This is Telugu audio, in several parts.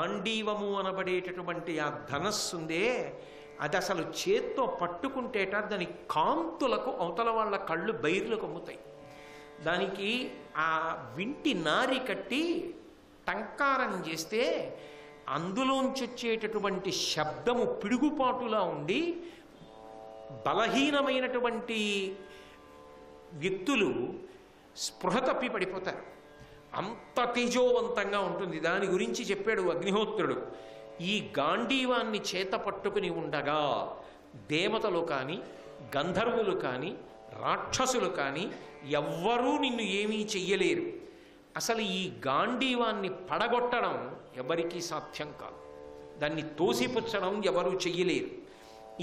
గాంధీవము అనబడేటటువంటి ఆ ధనస్సుందే, అది అసలు చేత్తో పట్టుకుంటేట దాని కాంతులకు అవతల వాళ్ళ కళ్ళు బైర్లు కమ్ముతాయి. దానికి ఆ వింటి నారి కట్టి టంకారం చేస్తే అందులోంచి వచ్చేటటువంటి శబ్దము పిడుగుపాటులా ఉండి బలహీనమైనటువంటి వ్యక్తులు స్పృహ తప్పి పడిపోతారు. అంత తేజోవంతంగా ఉంటుంది. దాని గురించి చెప్పాడు అగ్నిహోత్రుడు. ఈ గాంధీవాన్ని చేత పట్టుకుని ఉండగా దేవతలు కానీ, గంధర్వులు కానీ, రాక్షసులు కానీ ఎవ్వరూ నిన్ను ఏమీ చెయ్యలేరు. అసలు ఈ గాంధీవాన్ని పడగొట్టడం ఎవరికీ సాధ్యం కాదు. దాన్ని తోసిపుచ్చడం ఎవరూ చెయ్యలేరు.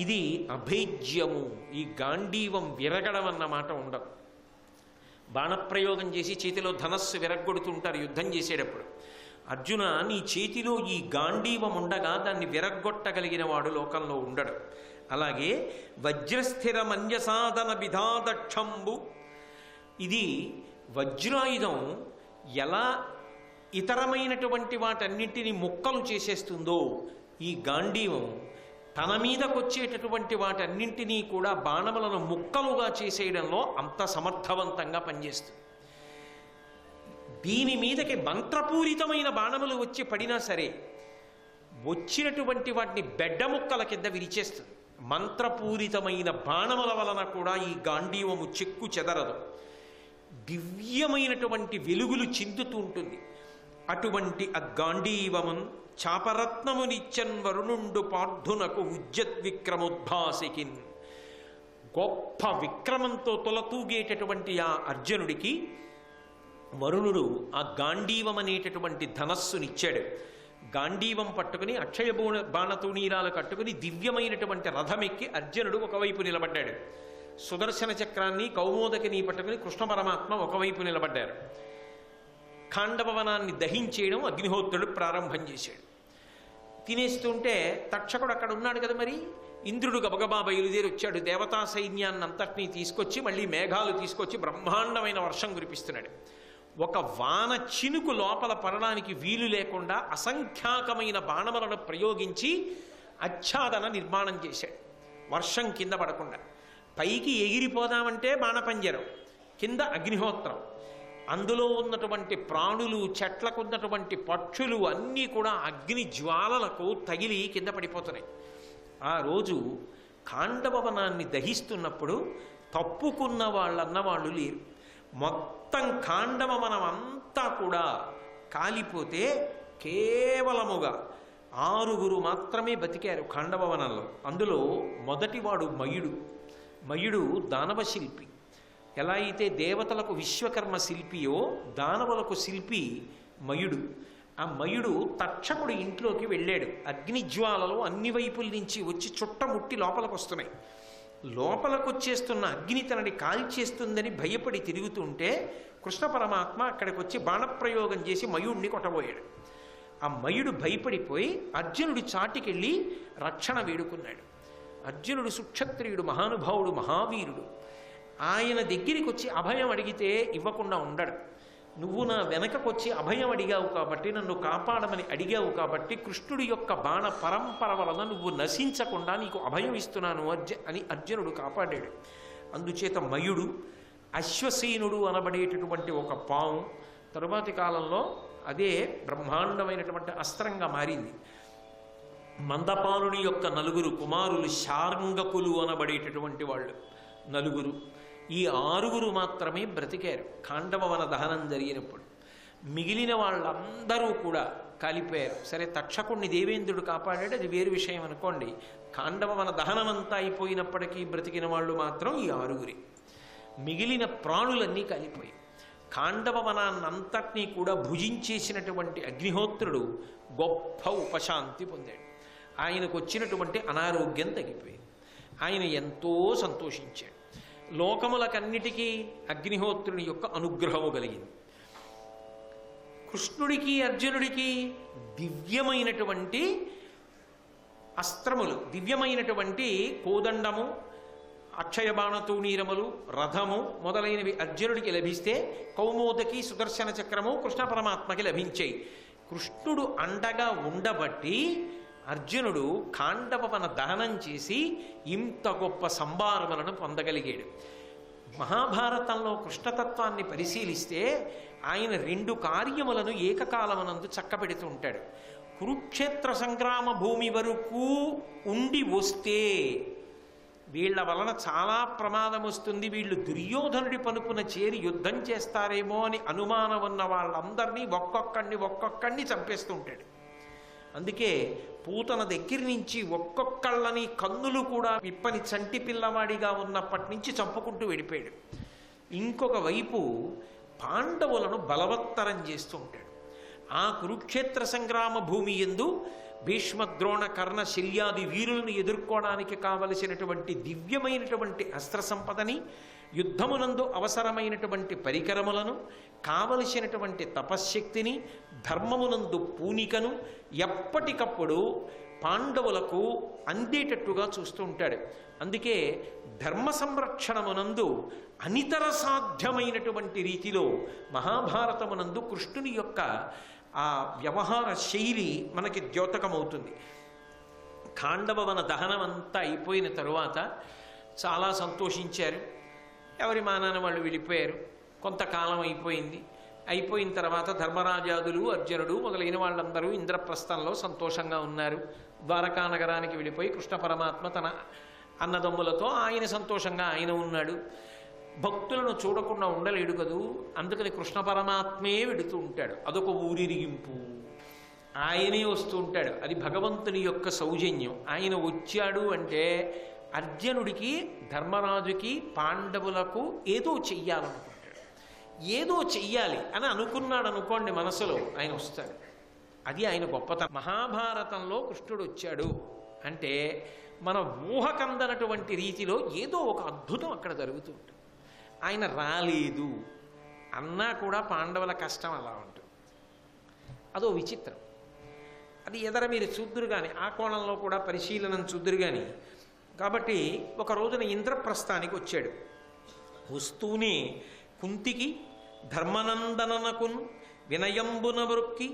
ఇది అభేజ్యము. ఈ గాంధీవం విరగడం అన్నమాట ఉండదు. బాణప్రయోగం చేసి చేతిలో ధనస్సు విరగ్గొడుతుంటారు యుద్ధం చేసేటప్పుడు. అర్జున, నీ చేతిలో ఈ గాంధీవం ఉండగా దాన్ని విరగ్గొట్టగలిగిన వాడు లోకంలో ఉండడు. అలాగే వజ్రస్థిర మన్యసాధన విధాదక్షంబు, ఇది వజ్రాయుధం ఎలా ఇతరమైనటువంటి వాటన్నింటినీ ముక్కలు చేసేస్తుందో, ఈ గాంధీవం తన మీదకొచ్చేటటువంటి వాటన్నింటినీ కూడా బాణములను ముక్కలుగా చేసేయడంలో అంత సమర్థవంతంగా పనిచేస్తుంది. దీని మీదకి మంత్రపూరితమైన బాణములు వచ్చి పడినా సరే వచ్చినటువంటి వాటిని బెడ్డ ముక్కల కింద విరిచేస్తుంది. మంత్రపూరితమైన బాణముల వలన కూడా ఈ గాంధీవము చెక్కు చెదరదు. దివ్యమైనటువంటి వెలుగులు చిందుతూ ఉంటుంది. అటువంటి ఆ గాంధీవమున్ చాపరత్నమునిచ్చన్ వరుణుండు పార్థునకు ఉజ్జద్విక్రమోద్భాసికిన్. గొప్ప విక్రమంతో తొలతూగేటటువంటి ఆ అర్జునుడికి వరుణుడు ఆ గాంధీవం అనేటటువంటి ధనస్సునిచ్చాడు. గాంధీవం పట్టుకుని అక్షయ బాణతూణీరాలు కట్టుకుని దివ్యమైనటువంటి రథమెక్కి అర్జునుడు ఒకవైపు నిలబడ్డాడు. సుదర్శన చక్రాన్ని కౌమోదకిని పట్టుకుని కృష్ణ పరమాత్మ ఒకవైపు నిలబడ్డారు. ఖాండవనాన్ని దహించేయడం అగ్నిహోత్రుడు ప్రారంభం చేశాడు. తినేస్తుంటే తక్షకుడు అక్కడ ఉన్నాడు కదా, మరి ఇంద్రుడు గబగబా బయలుదేరి వచ్చాడు. దేవతా సైన్యాన్ని అంతటినీ తీసుకొచ్చి మళ్ళీ మేఘాలు తీసుకొచ్చి బ్రహ్మాండమైన వర్షం కురిపిస్తున్నాడు. ఒక వాన చినుకు లోపల పడడానికి వీలు లేకుండా అసంఖ్యాకమైన బాణములను ప్రయోగించి ఆచ్ఛాదన నిర్మాణం చేశాడు. వర్షం కింద పడకుండా పైకి ఎగిరిపోదామంటే బాణపంజరం, కింద అగ్నిహోత్రం, అందులో ఉన్నటువంటి ప్రాణులు, చెట్లకు ఉన్నటువంటి పక్షులు అన్నీ కూడా అగ్ని జ్వాలలకు తగిలి కింద పడిపోతున్నాయి. ఆ రోజు ఖాండవనాన్ని దహిస్తున్నప్పుడు తప్పుకున్న వాళ్ళన్నవాళ్ళు లేరు. మొత్తం ఖాండవనం అంతా కూడా కాలిపోతే కేవలముగా 6 మాత్రమే బతికారు ఖాండవనంలో. అందులో మొదటివాడు మయుడు. మయుడు దానవ శిల్పి. ఎలా అయితే దేవతలకు విశ్వకర్మ శిల్పియో దానవులకు శిల్పి మయుడు. ఆ మయుడు తక్షకుడు ఇంట్లోకి వెళ్ళాడు. అగ్నిజ్వాలలు అన్ని వైపుల నుంచి వచ్చి చుట్టముట్టి లోపలికి వస్తున్నాయి. లోపలకు వచ్చేస్తున్న అగ్ని తనని కాల్చేస్తుందని భయపడి తిరుగుతుంటే కృష్ణ పరమాత్మ అక్కడికి వచ్చి బాణప్రయోగం చేసి మయుడిని కొట్టబోయాడు. ఆ మయుడు భయపడిపోయి అర్జునుడి చాటికెళ్ళి రక్షణ వేడుకున్నాడు. అర్జునుడు సుక్షత్రియుడు, మహానుభావుడు, మహావీరుడు. ఆయన దగ్గరికి వచ్చి అభయం అడిగితే ఇవ్వకుండా ఉండడు. నువ్వు నా వెనకకొచ్చి అభయం అడిగావు కాబట్టి, నన్ను కాపాడమని అడిగావు కాబట్టి కృష్ణుడి యొక్క బాణ పరంపర వలన నువ్వు నశించకుండా నీకు అభయం ఇస్తున్నాను అని అర్జునుడు కాపాడాడు. అందుచేత మయుడు, అశ్వసేనుడు అనబడేటటువంటి ఒక పాము తరువాతి కాలంలో అదే బ్రహ్మాండమైనటువంటి అస్త్రంగా మారింది. మందపాలుని యొక్క 4 కుమారులు శార్ంగకులు అనబడేటటువంటి వాళ్ళు 4. ఈ 6 మాత్రమే బ్రతికారు ఖాండవన దహనం జరిగినప్పుడు. మిగిలిన వాళ్ళందరూ కూడా కాలిపోయారు. సరే, తక్షకుణ్ణి దేవేంద్రుడు కాపాడాడు, అది వేరు విషయం అనుకోండి. ఖాండవన దహనమంతా అయిపోయినప్పటికీ బ్రతికిన వాళ్ళు మాత్రం ఈ 6. మిగిలిన ప్రాణులన్నీ కాలిపోయాయి. ఖాండవనాన్నంతటినీ కూడా భుజించేసినటువంటి అగ్నిహోత్రుడు గొప్ప ఉపశాంతి పొందాడు. ఆయనకు వచ్చినటువంటి అనారోగ్యం తగ్గిపోయింది. ఆయన ఎంతో సంతోషించాడు. లోకములకన్నిటికీ అగ్నిహోత్రుని యొక్క అనుగ్రహము కలిగింది. కృష్ణుడికి అర్జునుడికి దివ్యమైనటువంటి అస్త్రములు, దివ్యమైనటువంటి కోదండము, అక్షయబాణతూణీరములు, రథము మొదలైనవి అర్జునుడికి లభిస్తే కౌమోదకి, సుదర్శన చక్రము కృష్ణ పరమాత్మకి లభించాయి. కృష్ణుడు అండగా ఉండబట్టి అర్జునుడు ఖాండవవన దహనం చేసి ఇంత గొప్ప సంభారములను పొందగలిగాడు. మహాభారతంలో కృష్ణతత్వాన్ని పరిశీలిస్తే ఆయన 2 కార్యములను ఏకకాలమునందు చక్కబెడుతూ ఉంటాడు. కురుక్షేత్ర సంగ్రామ భూమి వరకు ఉండి వస్తే వీళ్ల వలన చాలా ప్రమాదం వస్తుంది, వీళ్ళు దుర్యోధనుడి పనుపున చేరి యుద్ధం చేస్తారేమో అని అనుమానం ఉన్న వాళ్ళందరినీ ఒక్కొక్కడిని చంపేస్తూ ఉంటాడు. అందుకే పూతన దగ్గర నుంచి ఒక్కొక్కళ్ళని కన్నులు కూడా విప్పని చంటి పిల్లవాడిగా ఉన్నప్పటి నుంచి చంపుకుంటూ వెళ్ళిపోయాడు. ఇంకొక వైపు పాండవులను బలవత్తరం చేస్తూ ఉంటాడు. ఆ కురుక్షేత్ర సంగ్రామ భూమి యందు భీష్మ ద్రోణ కర్ణ శల్యాది వీరులను ఎదుర్కోవడానికి కావలసినటువంటి దివ్యమైనటువంటి అస్త్ర సంపదని, యుద్ధమునందు అవసరమైనటువంటి పరికరములను, కావలసినటువంటి తపశ్శక్తిని, ధర్మమునందు పూనికను ఎప్పటికప్పుడు పాండవులకు అందేటట్టుగా చూస్తూ ఉంటాడు. అందుకే ధర్మ సంరక్షణమునందు అనితర సాధ్యమైనటువంటి రీతిలో మహాభారతమునందు కృష్ణుని యొక్క ఆ వ్యవహార శైలి మనకి ద్యోతకమవుతుంది. ఖాండవవన దహనం అంతా అయిపోయిన తరువాత చాలా సంతోషించారు. ఎవరి మానాన వాళ్ళు వెళ్ళిపోయారు. కొంతకాలం అయిపోయిన తర్వాత ధర్మరాజాదులు, అర్జునుడు మొదలైన వాళ్ళందరూ ఇంద్రప్రస్థంలో సంతోషంగా ఉన్నారు. ద్వారకా నగరానికి వెళ్ళిపోయి కృష్ణ పరమాత్మ తన అన్నదమ్ములతో ఆయన సంతోషంగా ఆయన ఉన్నాడు. భక్తులను చూడకుండా ఉండలేడు కదూ, అందుకని కృష్ణ పరమాత్మే వెడుతూ ఉంటాడు. అదొక ఊరిరిగింపు. ఆయనే వస్తూ ఉంటాడు. అది భగవంతుని యొక్క సౌజన్యం. ఆయన వచ్చాడు అంటే అర్జునుడికి, ధర్మరాజుకి, పాండవులకు ఏదో చెయ్యాలనుకుంటాడు. ఏదో చెయ్యాలి అని అనుకున్నాడు అనుకోండి, మనసులో ఆయన వస్తాడు. అది ఆయన గొప్పతనం. మహాభారతంలో కృష్ణుడు వచ్చాడు అంటే మన ఊహకందనటువంటి రీతిలో ఏదో ఒక అద్భుతం అక్కడ జరుగుతూ ఉంటుంది. ఆయన రాలేదు అన్నా కూడా పాండవుల కష్టం అలా ఉంటుంది. అదో విచిత్రం. అది ఎదర మీరు చూద్దురు కానీ, ఆ కోణంలో కూడా పరిశీలన చూద్దురు కానీ. కాబట్టి ఒక రోజున ఇంద్రప్రస్థానికి వచ్చాడు. వస్తూనే కుంతికి ధర్మనందననకున్ వినయంబున వృక్కి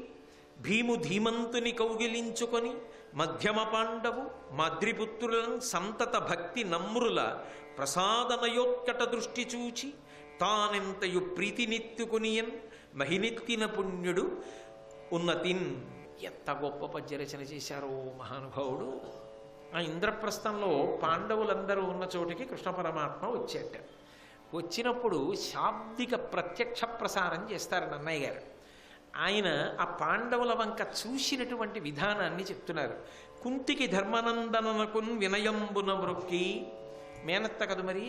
భీము ధీమంతుని కౌగిలించుకొని మధ్యమ పాండవు మాద్రిపుత్రులను సంతత భక్తి నమ్రుల ప్రసాదనయోత్కట దృష్టి చూచి తానెంతయు ప్రీతినెత్తుకునియన్ మహినెత్తిన పుణ్యుడు ఉన్నతిన్. ఎంత గొప్ప పద్యరచన చేశారో మహానుభావుడు. ఆ ఇంద్రప్రస్థంలో పాండవులందరూ ఉన్న చోటికి కృష్ణ పరమాత్మ వచ్చేట. వచ్చినప్పుడు శాబ్దిక ప్రత్యక్ష ప్రసారం చేస్తారు నన్నయ్య గారు. ఆయన ఆ పాండవుల వంక చూసినటువంటి విధానాన్ని చెప్తున్నారు. కుంతికి ధర్మనందనకున్ వినయంబున వృక్కి, మేనత్త కదు మరి,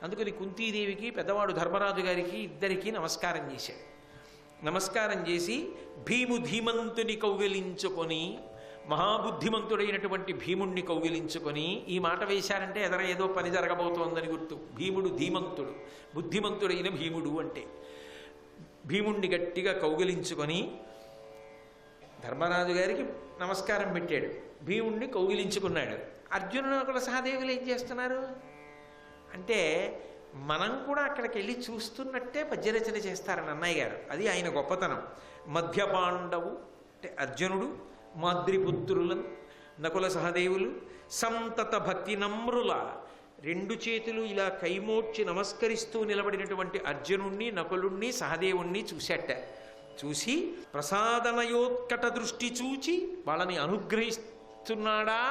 అందుకని కుంతీదేవికి పెద్దవాడు ధర్మరాజు గారికి ఇద్దరికీ నమస్కారం చేశాడు. నమస్కారం చేసి భీము ధీమంతుని కౌగిలించుకొని, మహాబుద్ధిమంతుడైనటువంటి భీముణ్ణి కౌగిలించుకొని, ఈ మాట వేశారంటే ఎదర ఏదో పని జరగబోతోందని గుర్తు. భీముడు ధీమంతుడు, బుద్ధిమంతుడైన భీముడు అంటే. భీముణ్ణి గట్టిగా కౌగిలించుకొని ధర్మరాజు గారికి నమస్కారం పెట్టాడు. భీముణ్ణి కౌగిలించుకున్నాడు. అర్జునుడు కూడా సహదేవులు ఏం చేస్తున్నారు అంటే మనం కూడా అక్కడికి వెళ్ళి చూస్తున్నట్టే పద్యరచన చేస్తారని అన్నయ్య గారు. అది ఆయన గొప్పతనం. మధ్య పాండవు అంటే అర్జునుడు, మాద్రిపుత్రులను నకుల సహదేవులు సంతత భక్తి నమ్రుల, 2 చేతులు ఇలా కైమోడ్చి నమస్కరిస్తూ నిలబడినటువంటి అర్జునుణ్ణి, నకులుణ్ణి, సహదేవుణ్ణి చూశాట. చూసి ప్రసాదనయోత్కట దృష్టి చూచి వాళ్ళని అనుగ్రహిస్తున్నాడా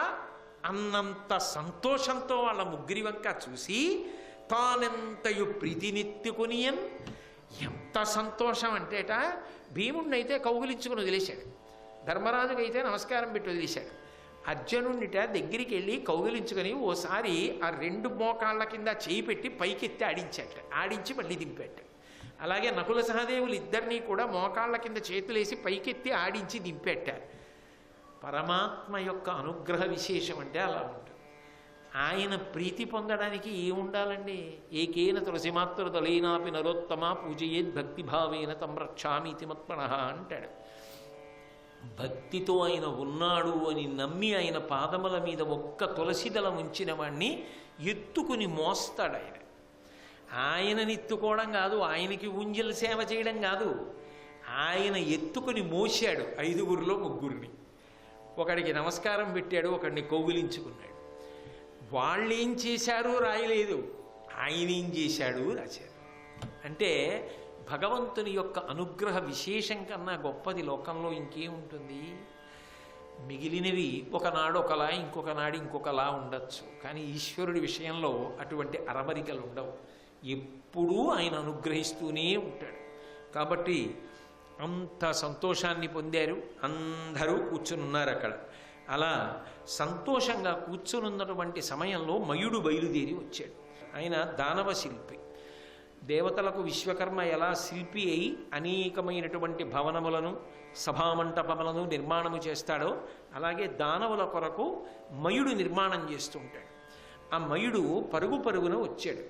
అన్నంత సంతోషంతో వాళ్ళ ముగ్గురి వంక చూసి తానెంతయు ప్రీతినెత్తుకునియన్. ఎంత సంతోషం అంటేట, భీముణ్ణి అయితే కౌగిలించుకుని వదిలేశాడు, ధర్మరాజుకి అయితే నమస్కారం పెట్టి వదిలేశాడు. అర్జునుడిట దగ్గరికి వెళ్ళి కౌగిలించుకొని ఓసారి ఆ 2 మోకాళ్ళ కింద చేయి పెట్టి పైకెత్తి ఆడించాట. ఆడించి మళ్ళీ దింపాట. అలాగే నకుల సహదేవులు ఇద్దరినీ కూడా మోకాళ్ళ కింద చేతులేసి పైకెత్తి ఆడించి దింపాట. పరమాత్మ యొక్క అనుగ్రహ విశేషం అంటే అలా ఉంటుంది. ఆయన ప్రీతి పొందడానికి ఏముండాలండి? ఏకేన తులసిమాత్ర తలేనాపి నరోత్తమ పూజయేద్ భక్తిభావేన తం రక్షామీతి మత్మనః అంటాడు. భక్తితో ఆయన ఉన్నాడు అని నమ్మి ఆయన పాదముల మీద ఒక్క తులసిదళం ఉంచిన వాణ్ణి ఎత్తుకుని మోస్తాడు. ఆయనని ఎత్తుకోవడం కాదు, ఆయనకి ఉంజల సేవ చేయడం కాదు, ఆయన ఎత్తుకుని మోశాడు 5గురిలో 3 ఒకడికి నమస్కారం పెట్టాడు, ఒకడిని కౌగిలించుకున్నాడు. వాళ్ళేం చేశారు రాయలేదు, ఆయన ఏం చేశాడు రాశారు. అంటే భగవంతుని యొక్క అనుగ్రహ విశేషం కన్నా గొప్పది లోకంలో ఇంకేముంటుంది? మిగిలినవి ఒకనాడు ఒకలా, ఇంకొకనాడు ఇంకొకలా ఉండొచ్చు, కానీ ఈశ్వరుడి విషయంలో అటువంటి అరమరికలు ఉండవు. ఎప్పుడూ ఆయన అనుగ్రహిస్తూనే ఉంటాడు. కాబట్టి అంత సంతోషాన్ని పొందారు. అందరూ కూర్చునున్నారు అక్కడ. అలా సంతోషంగా కూర్చునున్నటువంటి సమయంలో మయుడు బయలుదేరి వచ్చాడు. ఆయన దానవ శిల్పి. దేవతలకు విశ్వకర్మ ఎలా శిల్పి అయి అనేకమైనటువంటి భవనములను సభామంటపములను నిర్మాణము చేస్తాడో, అలాగే దానవుల కొరకు మయుడు నిర్మాణం చేస్తుంటాడు. ఆ మయుడు పరుగు పరుగున వచ్చాడు.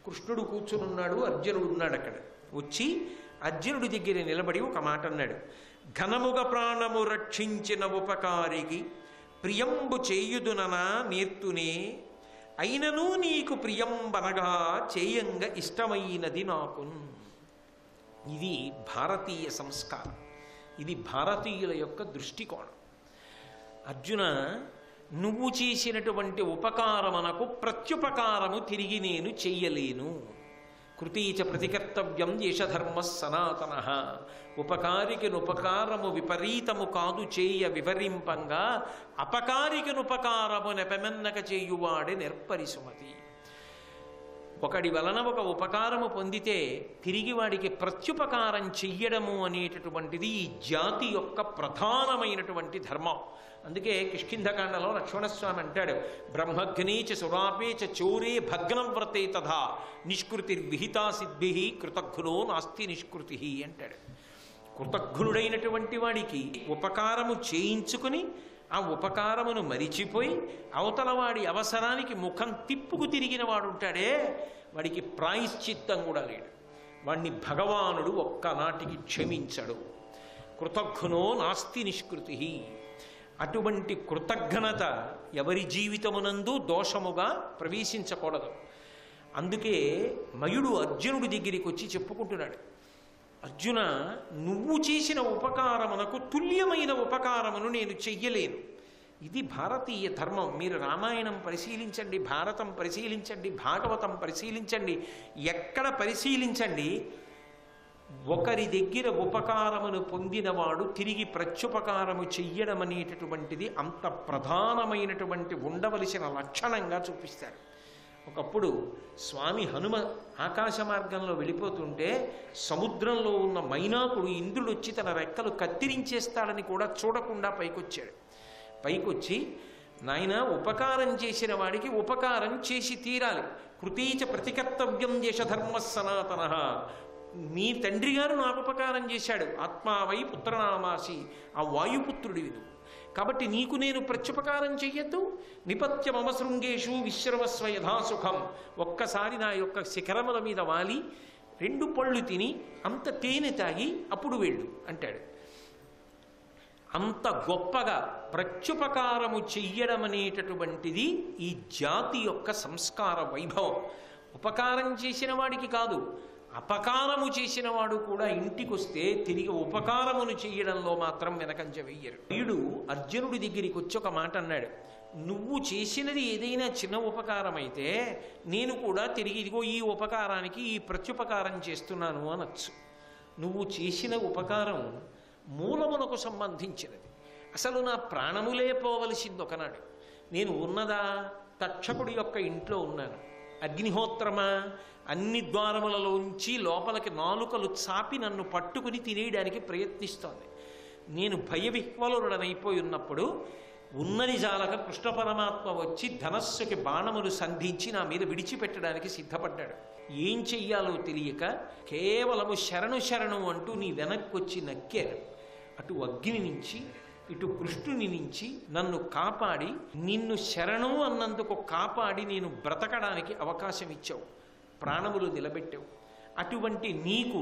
కృష్ణుడు కూర్చునున్నాడు, అర్జునుడు ఉన్నాడు అక్కడ. వచ్చి అర్జునుడి దగ్గర నిలబడి ఒక మాట అన్నాడు. ఘనముగ ప్రాణము రక్షించిన ఉపకారికి ప్రియంబు చేయుదుననా నేర్తునే, అయినను నీకు ప్రియంబనగా చేయంగ ఇష్టమైనది నాకు. ఇది భారతీయ సంస్కారం, ఇది భారతీయుల యొక్క దృష్టికోణం. అర్జున, నువ్వు చేసినటువంటి ఉపకారమునకు ప్రత్యుపకారము తిరిగి నేను చెయ్యలేను. కృతీచ ప్రతికర్తవ్యం దేశధర్మ సనాతన. ఉపకారికనుపకారము విపరీతము కాదు చేయ వివరింపంగా, అపకారికనుపకారము నెపమెన్నక చేయువాడే నెర్పరిసుమతి. ఒకడి వలన ఒక ఉపకారము పొందితే తిరిగి వాడికి ప్రత్యుపకారం చెయ్యడము అనేటటువంటిది ఈ జాతి యొక్క ప్రధానమైనటువంటి ధర్మం. అందుకే కిష్కింధకాండలో లక్ష్మణస్వామి అంటాడు, బ్రహ్మఘ్నేచ సురాపేచ చోరే భగ్నం వ్రతే తథా నిష్కృతిర్విహితా సిద్భి కృతఘ్నో నాస్తి నిష్కృతి అంటాడు. కృతఘ్నుడైనటువంటి వాడికి ఉపకారము చేయించుకుని ఆ ఉపకారమును మరిచిపోయి అవతల వాడి అవసరానికి ముఖం తిప్పుకు తిరిగిన వాడు ఉంటాడే, వాడికి ప్రాయశ్చిత్తం కూడా లేడు. వాడిని భగవానుడు ఒక్కనాటికి క్షమించడు. కృతఘ్నో నాస్తి నిష్కృతి. అటువంటి కృతజ్ఞత ఎవరి జీవితమునందు దోషముగా ప్రవేశించకూడదు. అందుకే మయుడు అర్జునుడి దగ్గరికి వచ్చి చెప్పుకుంటున్నాడు, అర్జున, నువ్వు చేసిన ఉపకారమునకు తుల్యమైన ఉపకారమును నేను చెయ్యలేను. ఇది భారతీయ ధర్మం. మీరు రామాయణం పరిశీలించండి, భారతం పరిశీలించండి, భాగవతం పరిశీలించండి, ఎక్కడ పరిశీలించండి, ఒకరి దగ్గర ఉపకారమును పొందినవాడు తిరిగి ప్రత్యుపకారము చెయ్యడం అనేటటువంటిది అంత ప్రధానమైనటువంటి ఉండవలసిన లక్షణంగా చూపిస్తారు. ఒకప్పుడు స్వామి హనుమ ఆకాశ మార్గంలో వెళ్ళిపోతుంటే సముద్రంలో ఉన్న మైనాకుడు ఇంద్రుడు వచ్చి తన రెక్కలు కత్తిరించేస్తాడని కూడా చూడకుండా పైకొచ్చాడు. పైకొచ్చి, నాయన, ఉపకారం చేసిన వాడికి ఉపకారం చేసి తీరాలి. కృతీచ ప్రతికర్తవ్యం దేశధర్మ సనాతన. మీ తండ్రి గారు నాకు ఉపకారం చేశాడు, ఆత్మావై పుత్రనామాసి, ఆ వాయుపుత్రుడివి నువ్వు, కాబట్టి నీకు నేను ప్రత్యుపకారం చెయ్యొద్దు. నిపత్యమమ శృంగేషు విశ్రవస్వ యథాసుఖం. ఒక్కసారి నా యొక్క శిఖరముల మీద వాలి 2 పళ్ళు తిని అంత తేనె తాగి అప్పుడు వెళ్ళు అంటాడు. అంత గొప్పగా ప్రత్యుపకారము చెయ్యడం అనేటటువంటిది ఈ జాతి యొక్క సంస్కార వైభవం. ఉపకారం చేసిన వాడికి కాదు, అపకారము చేసిన వాడు కూడా ఇంటికొస్తే తిరిగి ఉపకారమును చెయ్యడంలో మాత్రం వెనకంజ వెయ్యరు. వీడు అర్జునుడి దగ్గరికి వచ్చి ఒక మాట అన్నాడు, నువ్వు చేసినది ఏదైనా చిన్న ఉపకారం అయితే నేను కూడా తిరిగి ఇదిగో ఈ ఉపకారానికి ఈ ప్రత్యుపకారం చేస్తున్నాను అనొచ్చు. నువ్వు చేసిన ఉపకారం మూలమునకు సంబంధించినది. అసలు నా ప్రాణములే పోవలసింది ఒకనాడు. నేను ఉన్నదా తక్షకుడి యొక్క ఇంట్లో ఉన్నాను. అగ్నిహోత్రమా అన్ని ద్వారములలోంచి లోపలికి నాలుకలు చాపి నన్ను పట్టుకుని తినేయడానికి ప్రయత్నిస్తోంది. నేను భయవిహ్వలుడనైపోయి ఉన్నప్పుడు ఉన్నది జాలక కృష్ణ పరమాత్మ వచ్చి ధనస్సుకి బాణములు సంధించి నా మీద విడిచిపెట్టడానికి సిద్ధపడ్డాడు. ఏం చెయ్యాలో తెలియక కేవలము శరణు శరణు అంటూ నీ వెనక్కొచ్చి నక్కారు. అటు అగ్ని నుంచి ఇటు కృష్ణుని నుంచి నన్ను కాపాడి, నిన్ను శరణు అన్నందుకు కాపాడి నేను బ్రతకడానికి అవకాశం ఇచ్చావు, ప్రాణములు నిలబెట్టావు. అటువంటి నీకు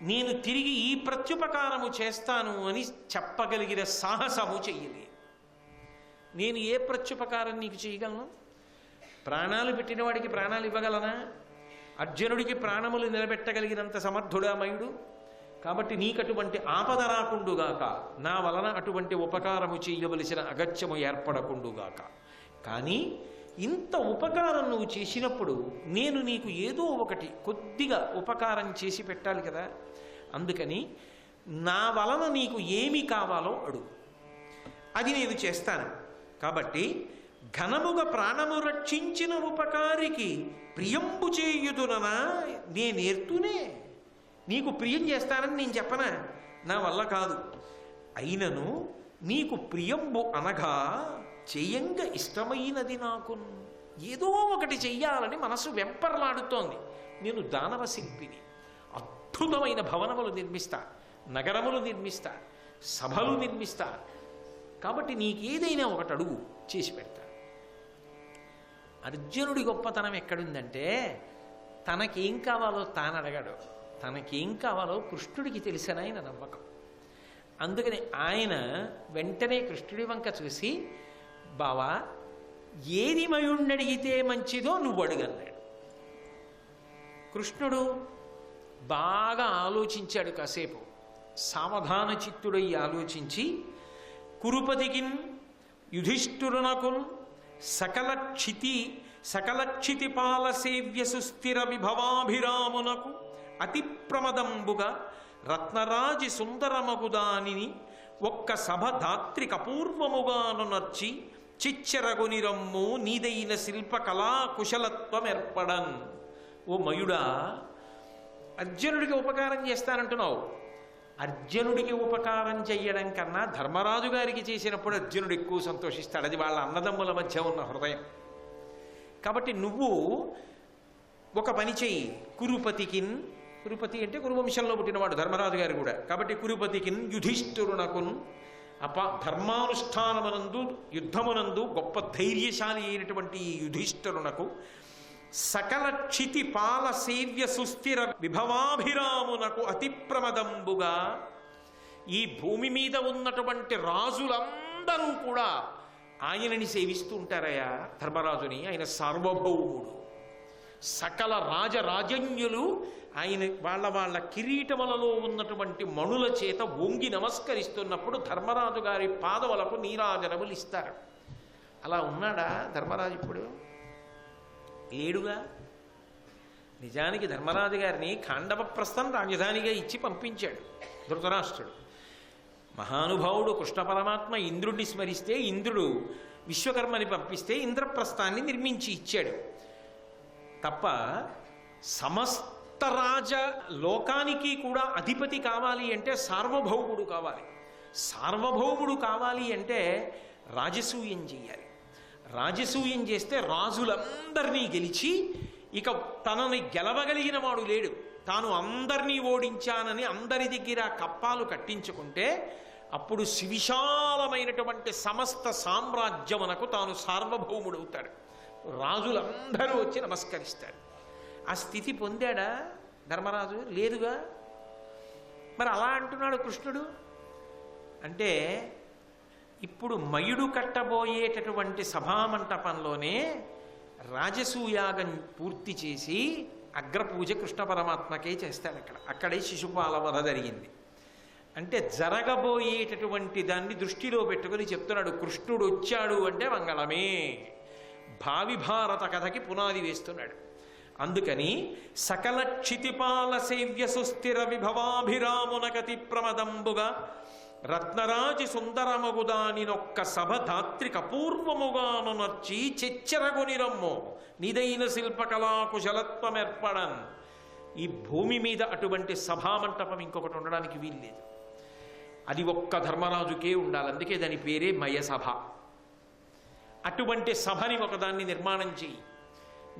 నేను తిరిగి ఈ ప్రత్యుపకారము చేస్తాను అని చెప్పగలిగిన సాహసము చెయ్యలే. నేను ఏ ప్రత్యుపకారం నీకు చేయగలను? ప్రాణాలు పెట్టిన వాడికి ప్రాణాలు ఇవ్వగలనా? అర్జునుడికి ప్రాణములు నిలబెట్టగలిగినంత సమర్థుడా మయుడు? కాబట్టి నీకటువంటి ఆపద రాకుండుగాక, నా వలన అటువంటి ఉపకారము చేయవలసిన అగత్యము ఏర్పడకుండుగాక. కానీ ఇంత ఉపకారం నువ్వు చేసినప్పుడు నేను నీకు ఏదో ఒకటి కొద్దిగా ఉపకారం చేసి పెట్టాలి కదా. అందుకని నా వలన నీకు ఏమి కావాలో అడుగు, అది నేను చేస్తాను. కాబట్టి ఘనముగా ప్రాణము రక్షించిన ఉపకారికి ప్రియంబు చేయుదుననా నేనేర్తునే. నీకు ప్రియం చేస్తానని నేను చెప్పనా? నా వల్ల కాదు. అయినను నీకు ప్రియంబు అనగా చేయంగా ఇష్టమైనది నాకు. ఏదో ఒకటి చెయ్యాలని మనసు వెంపర్లాడుతోంది. నేను దానవ శిల్పిని, అద్భుతమైన భవనములు నిర్మిస్తా, నగరములు నిర్మిస్తా, సభలు నిర్మిస్తా. కాబట్టి నీకేదైనా ఒకటి అడుగు, చేసి పెడతా. అర్జునుడి గొప్పతనం ఎక్కడుందంటే తనకేం కావాలో తాను అడగడు, తనకేం కావాలో కృష్ణుడికి తెలిసిన ఆయన నమ్మకం. అందుకని ఆయన వెంటనే కృష్ణుడి వంక చూసి, బావా ఏది మయుణ్ణడిగితే మంచిదో నువ్వు అడుగన్నాడు. కృష్ణుడు బాగా ఆలోచించాడు. కాసేపు సావధాన చిత్తుడై ఆలోచించి, కురుపతికిన్ యుధిష్ఠురునకున్ సకలక్షితి పాల సేవ్య సుస్థిర విభవాభిరామునకు అతి ప్రమదంబుగా రత్నరాజి సుందరమగుదానిని ఒక్క సభ ధాత్రి కపూర్వముగాను నర్చి చిచ్చెరగుని రమ్ము నీదైన శిల్పకళా కుశలత్వం ఏర్పడన్. ఓ మయుడా, అర్జునుడికి ఉపకారం చేస్తానంటున్నావు. అర్జునుడికి ఉపకారం చెయ్యడం కన్నా ధర్మరాజు గారికి చేసినప్పుడు అర్జునుడు ఎక్కువ సంతోషిస్తాడు. అది వాళ్ళ అన్నదమ్ముల మధ్య ఉన్న హృదయం. కాబట్టి నువ్వు ఒక పని చెయ్యి. కురుపతికిన్, కురుపతి అంటే కురువంశంలో పుట్టినవాడు ధర్మరాజు గారు కూడా. కాబట్టి కురుపతికిన్ యుధిష్ఠురునకున్, ధర్మానుష్ఠానమునందు యుద్ధమునందు గొప్ప ధైర్యశాలి అయినటువంటి ఈ యుధిష్ఠురునకు సకల క్షితి పాల సేవ్య సుస్థిర విభవాభిరామునకు అతి ప్రమదంబుగా, ఈ భూమి మీద ఉన్నటువంటి రాజులందరూ కూడా ఆయనని సేవిస్తూ ఉంటారయ్యా ధర్మరాజుని. ఆయన సార్వభౌముడు. సకల రాజరాజన్యులు ఆయన వాళ్ళ కిరీటములలో ఉన్నటువంటి మణుల చేత వంగి నమస్కరిస్తున్నప్పుడు ధర్మరాజు గారి పాదములకు నీరాజనములు ఇస్తారు. అలా ఉన్నాడా ధర్మరాజు? ఇప్పుడు లేడుగా. నిజానికి ధర్మరాజు గారిని ఖాండవప్రస్థం రాజధానిగా ఇచ్చి పంపించాడు ధృతరాష్ట్రుడు. మహానుభావుడు కృష్ణ పరమాత్మ ఇంద్రుడిని స్మరిస్తే ఇంద్రుడు విశ్వకర్మని పంపిస్తే ఇంద్రప్రస్థాన్ని నిర్మించి ఇచ్చాడు తప్ప సమస్త రాజ లోకానికి కూడా అధిపతి కావాలి అంటే సార్వభౌముడు కావాలి. సార్వభౌముడు కావాలి అంటే రాజసూయం చెయ్యాలి. రాజసూయం చేస్తే రాజులందరినీ గెలిచి ఇక తనని గెలవగలిగిన వాడు లేడు. తాను అందరినీ ఓడించానని అందరి దగ్గర కప్పాలు కట్టించుకుంటే అప్పుడు సువిశాలమైనటువంటి సమస్త సామ్రాజ్యమునకు తాను సార్వభౌముడవుతాడు. రాజులందరూ వచ్చి నమస్కరిస్తారు. ఆ స్థితి పొందాడా ధర్మరాజు? లేదుగా. మరి అలా అంటున్నాడు కృష్ణుడు. అంటే ఇప్పుడు మయుడు కట్టబోయేటటువంటి సభామంటపంలోనే రాజసూయాగం పూర్తి చేసి అగ్రపూజ కృష్ణ పరమాత్మకే చేస్తాడు. అక్కడే శిశుపాల వధ జరిగింది. అంటే జరగబోయేటటువంటి దాన్ని దృష్టిలో పెట్టుకొని చెప్తున్నాడు. కృష్ణుడు వచ్చాడు అంటే మంగళమే. భావి భారత కథకి పునాది వేస్తున్నాడు. అందుకని సకల క్షితిపాల సేవ్య సుస్థిర విభవాభిరామునకతి ప్రమదంబుగా రత్నరాజి సుందరమగుదానినొక్క సభ ధాత్రి కపూర్వముగాను నర్చి చెచ్చెరగొనిరమ్మో నిదైన శిల్పకళా కుశలత్వమేర్పడన్. ఈ భూమి మీద అటువంటి సభామంటపం ఇంకొకటి ఉండడానికి వీల్లేదు. అది ఒక్క ధర్మరాజుకే ఉండాలి. అందుకే దాని పేరే మయసభ. అటువంటి సభని ఒకదాన్ని నిర్మాణం చేయి.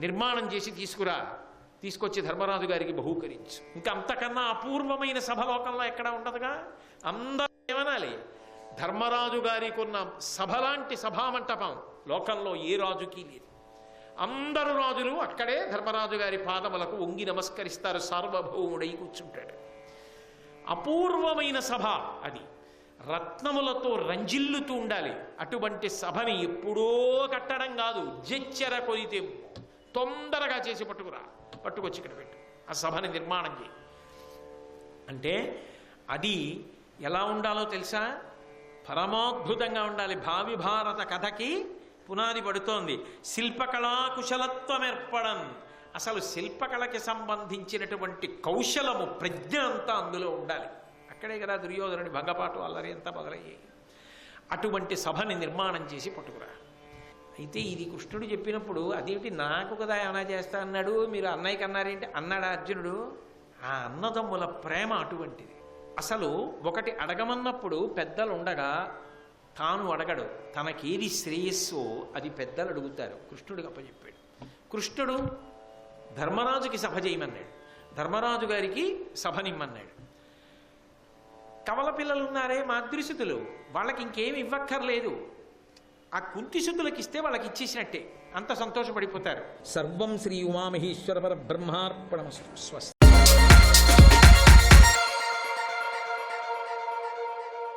నిర్మాణం చేసి తీసుకొచ్చి ధర్మరాజు గారికి బహూకరించు. ఇంకా అంతకన్నా అపూర్వమైన సభ లోకంలో ఎక్కడా ఉండదుగా. అందరూ ఏమనాలి? ధర్మరాజు గారికి ఉన్న సభ లాంటి సభామంటపం లోకంలో ఏ రాజుకి లేదు. అందరు రాజులు అక్కడే ధర్మరాజు గారి పాదములకు వంగి నమస్కరిస్తారు. సార్వభౌముడై కూర్చుంటాడు. అపూర్వమైన సభ అది. రత్నములతో రంజిల్లుతూ ఉండాలి. అటువంటి సభని ఎప్పుడో కట్టడం కాదు, జెచ్చెర కొలితే తొందరగా చేసి పట్టుకొచ్చి ఇక్కడ పెట్టు. ఆ సభని నిర్మాణం చేయి. అంటే అది ఎలా ఉండాలో తెలుసా? పరమోద్భుతంగా ఉండాలి. భావి భారత కథకి పునాది పడుతోంది. శిల్పకళా కుశలత్వం ఏర్పడం. అసలు శిల్పకళకి సంబంధించినటువంటి కౌశలము, ప్రజ్ఞ అంతా అందులో ఉండాలి. అక్కడే కదా దుర్యోధనుడి భంగపాటు అల్లరి అంతా మొదలయ్యాయి. అటువంటి సభని నిర్మాణం చేసి పట్టుకురా. అయితే ఇది కృష్ణుడు చెప్పినప్పుడు అదేమిటి నాకు కదా అనా చేస్తా అన్నాడు, మీరు అన్నయ్యకి అన్నారేంటి అన్నాడా అర్జునుడు? ఆ అన్నదమ్ముల ప్రేమ అటువంటిది. అసలు ఒకటి అడగమన్నప్పుడు పెద్దలు ఉండగా తాను అడగడు. తనకేది శ్రేయస్సో అది పెద్దలు అడుగుతారు. కృష్ణుడికి అప్పచెప్పాడు. కృష్ణుడు ధర్మరాజుకి సభ చేయమన్నాడు, ధర్మరాజు గారికి సభనిమ్మన్నాడు. కవల పిల్లలు ఉన్నారే మాద్రిసుతులు, వాళ్ళకి ఇంకేమి ఇవ్వక్కర్లేదు. ఆ కుంతిసుతులకు ఇస్తే వాళ్ళకి ఇచ్చేసినట్టే, అంత సంతోషపడిపోతారు. సర్వం శ్రీ ఉమామహేశ్వర పరబ్రహ్మార్పణమస్తు. స్వస్తి.